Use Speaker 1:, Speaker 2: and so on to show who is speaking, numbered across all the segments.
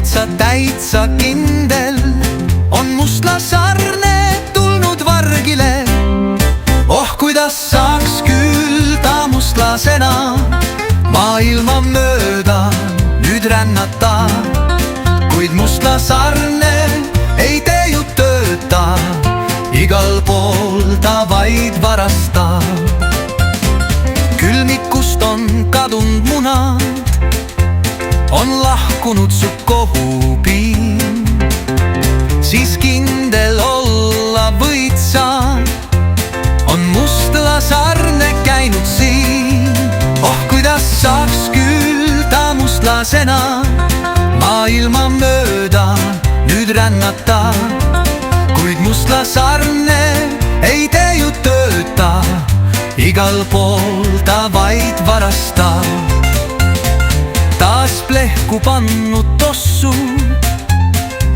Speaker 1: kuid sa täitsa kindel, on mustlasarne tulnud vargile. Oh, kuidas saaks küll ta mustlasena maailma mööda nüüd rännata, kuid mustlasarne ei tee ju tööta, igal pool ta vaid varastab. külmikust on kadunud munad, on lahkunud su kohupiim, siis kindel olla võid sa, on mustlasarne käinud siin. Oh, kuidas saaks küll ta mustlasena maailma mööda nüüd rännata, kuid mustlasarne ei tee ju tööta, igal pool ta vaid varastab. taas plehku pannud tossu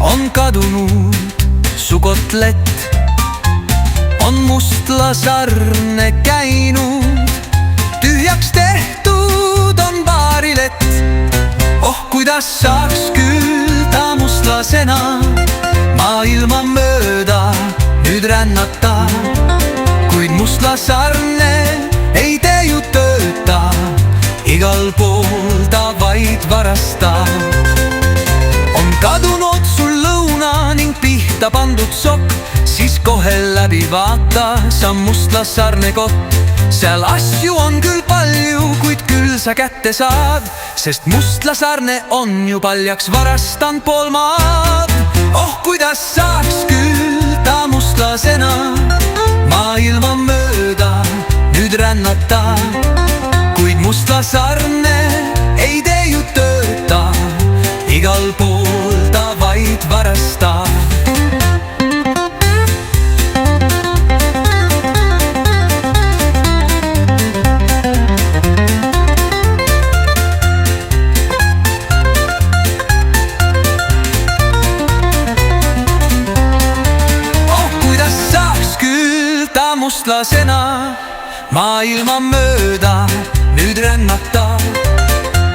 Speaker 1: on kadunud su kotlet, on mustlasarne käinud, tühjaks tehtud on baarilett. Oh, kuidas saaks küll ta mustlasena maailma mööda nüüd rännata, kuid mustlasarne ei tee ju tööta, igal pool ta vaid varastab. on kadunud sul lõuna ning pihta pandud sokk, siis kohe läbi vaata sa mustlasarne kott. seal asju on küll palju, kuid küll sa kätte saad, sest mustlasarne on ju paljaks varastanud pool maad. Oh, kuidas saaks küll ta mustlasena maailma mööda nüüd rännata, kuid mustlasarne ei tee ju tööta, igal pool ta vaid varastab. mustlasena maailma mööda nüüd rännata,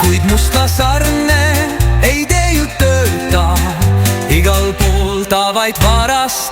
Speaker 1: kuid mustlasarne ei tee ju tööta, igal pool ta vaid varastab.